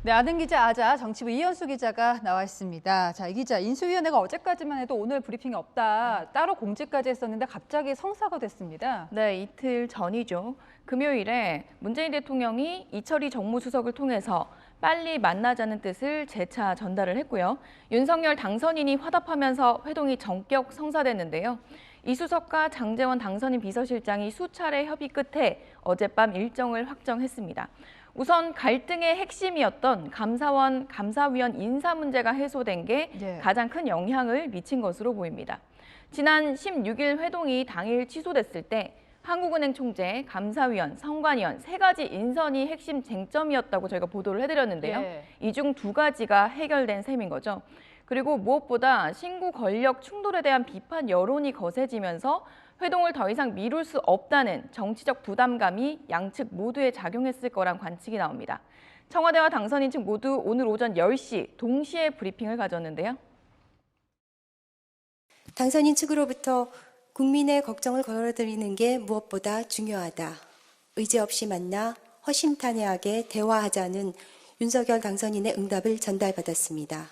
네, 아는 기자 아자 정치부 이현수 기자가 나와 있습니다. 자, 이 기자, 인수위원회가 어제까지만 해도 오늘 브리핑이 없다. 따로 공지까지 했었는데 갑자기 성사가 됐습니다. 네, 이틀 전이죠. 금요일에 문재인 대통령이 이철희 정무수석을 통해서 빨리 만나자는 뜻을 재차 전달을 했고요. 윤석열 당선인이 화답하면서 회동이 전격 성사됐는데요. 이 수석과 장제원 당선인 비서실장이 수차례 협의 끝에 어젯밤 일정을 확정했습니다. 우선 갈등의 핵심이었던 감사원, 감사위원 인사 문제가 해소된 게 가장 큰 영향을 미친 것으로 보입니다. 지난 16일 회동이 당일 취소됐을 때 한국은행 총재, 감사위원, 선관위원 세 가지 인선이 핵심 쟁점이었다고 저희가 보도를 해드렸는데요. 이 중 두 가지가 해결된 셈인 거죠. 그리고 무엇보다 신구 권력 충돌에 대한 비판 여론이 거세지면서 회동을 더 이상 미룰 수 없다는 정치적 부담감이 양측 모두에 작용했을 거란 관측이 나옵니다. 청와대와 당선인 측 모두 오늘 오전 10시 동시에 브리핑을 가졌는데요. 당선인 측으로부터 국민의 걱정을 걸어드리는 게 무엇보다 중요하다. 의제 없이 만나 허심탄회하게 대화하자는 윤석열 당선인의 응답을 전달받았습니다.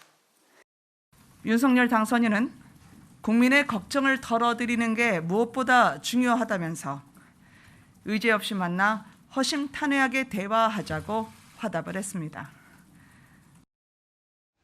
윤석열 당선인은 국민의 걱정을 덜어드리는 게 무엇보다 중요하다면서 의제 없이 만나 허심탄회하게 대화하자고 화답을 했습니다.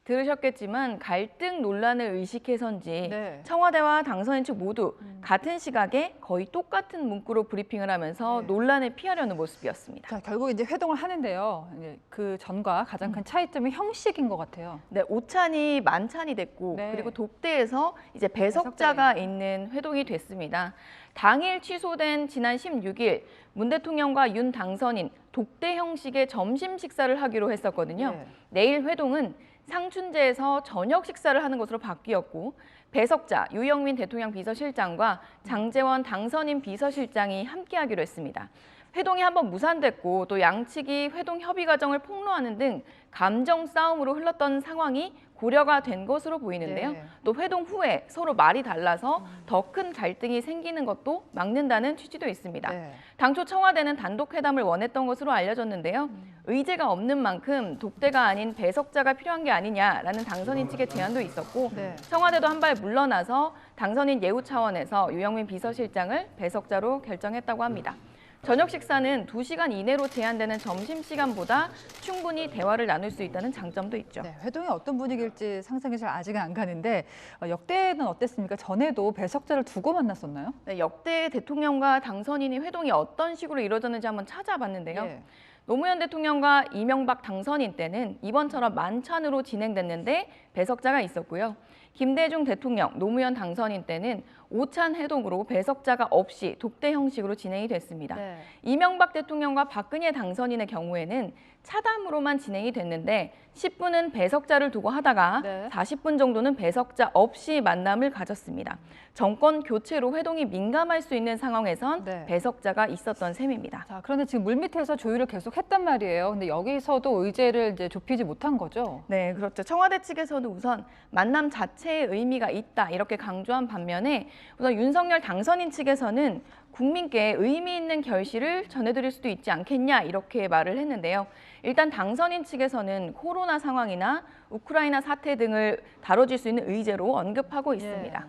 들으셨겠지만 갈등 논란을 의식해서인지 청와대와 당선인 측 모두 같은 시각에 거의 똑같은 문구로 브리핑을 하면서 논란을 피하려는 모습이었습니다. 자, 결국 이제 회동을 하는데요. 그 전과 가장 큰 차이점이 형식인 것 같아요. 네, 오찬이 만찬이 됐고 그리고 독대에서 이제 배석자가 있는 회동이 됐습니다. 당일 취소된 지난 16일 문 대통령과 윤 당선인 독대 형식의 점심 식사를 하기로 했었거든요. 내일 회동은 상춘제에서 저녁 식사를 하는 것으로 바뀌었고 배석자 유영민 대통령 비서실장과 장제원 당선인 비서실장이 함께하기로 했습니다. 회동이 한번 무산됐고 또 양측이 회동 협의 과정을 폭로하는 등 감정 싸움으로 흘렀던 상황이 고려가 된 것으로 보이는데요. 또 회동 후에 서로 말이 달라서 더 큰 갈등이 생기는 것도 막는다는 취지도 있습니다. 당초 청와대는 단독 회담을 원했던 것으로 알려졌는데요. 의제가 없는 만큼 독대가 아닌 배석자가 필요한 게 아니냐라는 당선인 측의 제안도 있었고 청와대도 한 발 물러나서 당선인 예우 차원에서 유영민 비서실장을 배석자로 결정했다고 합니다. 저녁 식사는 2시간 이내로 제한되는 점심시간보다 충분히 대화를 나눌 수 있다는 장점도 있죠. 네, 회동이 어떤 분위기일지 상상이 잘 아직은 안 가는데 역대는 어땠습니까? 전에도 배석자를 두고 만났었나요? 네, 역대 대통령과 당선인의 회동이 어떤 식으로 이루어졌는지 한번 찾아봤는데요. 노무현 대통령과 이명박 당선인 때는 이번처럼 만찬으로 진행됐는데 배석자가 있었고요. 김대중 대통령, 노무현 당선인 때는 오찬 회동으로 배석자가 없이 독대 형식으로 진행이 됐습니다. 이명박 대통령과 박근혜 당선인의 경우에는 차담으로만 진행이 됐는데 10분은 배석자를 두고 하다가 40분 정도는 배석자 없이 만남을 가졌습니다. 정권 교체로 회동이 민감할 수 있는 상황에선 배석자가 있었던 셈입니다. 자, 그런데 지금 물밑에서 조율을 계속 했단 말이에요. 근데 여기서도 의제를 이제 좁히지 못한 거죠? 네, 그렇죠. 청와대 측에서는 우선 만남 자체에 의미가 있다 이렇게 강조한 반면에 우선 윤석열 당선인 측에서는 국민께 의미 있는 결실을 전해드릴 수도 있지 않겠냐 이렇게 말을 했는데요. 일단 당선인 측에서는 코로나 상황이나 우크라이나 사태 등을 다뤄질 수 있는 의제로 언급하고 있습니다.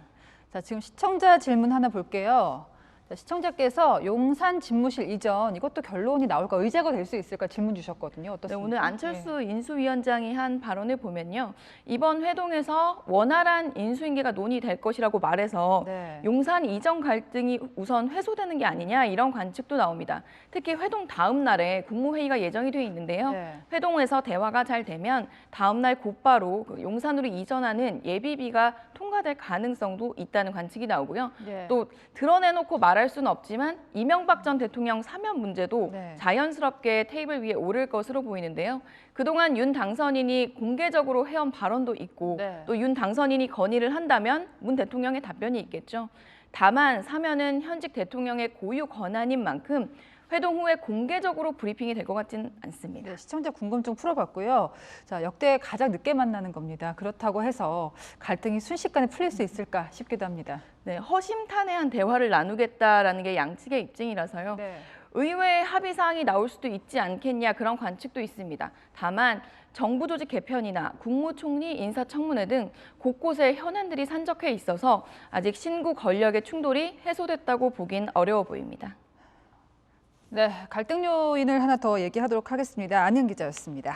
자, 지금 시청자 질문 하나 볼게요. 자, 시청자께서 용산 집무실 이전 이것도 결론이 나올까 의제가 될 수 있을까 질문 주셨거든요. 어떻습니까? 네, 오늘 안철수 인수위원장이 한 발언을 보면요. 이번 회동에서 원활한 인수인계가 논의될 것이라고 말해서 용산 이전 갈등이 우선 해소되는 게 아니냐 이런 관측도 나옵니다. 특히 회동 다음 날에 국무회의가 예정이 돼 있는데요. 회동에서 대화가 잘 되면 다음 날 곧바로 용산으로 이전하는 예비비가 통과될 가능성도 있다는 관측이 나오고요. 또 드러내놓고 말할 수는 없지만 이명박 전 대통령 사면 문제도 자연스럽게 테이블 위에 오를 것으로 보이는데요. 그동안 윤 당선인이 공개적으로 해온 발언도 있고 또 윤 당선인이 건의를 한다면 문 대통령의 답변이 있겠죠. 다만 사면은 현직 대통령의 고유 권한인 만큼 회동 후에 공개적으로 브리핑이 될 것 같지는 않습니다. 네, 시청자 궁금증 풀어봤고요. 자, 역대 가장 늦게 만나는 겁니다. 그렇다고 해서 갈등이 순식간에 풀릴 수 있을까 싶기도 합니다. 네, 허심탄회한 대화를 나누겠다라는 게 양측의 입장이라서요. 의외의 합의 사항이 나올 수도 있지 않겠냐 그런 관측도 있습니다. 다만 정부 조직 개편이나 국무총리 인사청문회 등 곳곳에 현안들이 산적해 있어서 아직 신구 권력의 충돌이 해소됐다고 보긴 어려워 보입니다. 네, 갈등 요인을 하나 더 얘기하도록 하겠습니다. 안은 기자였습니다.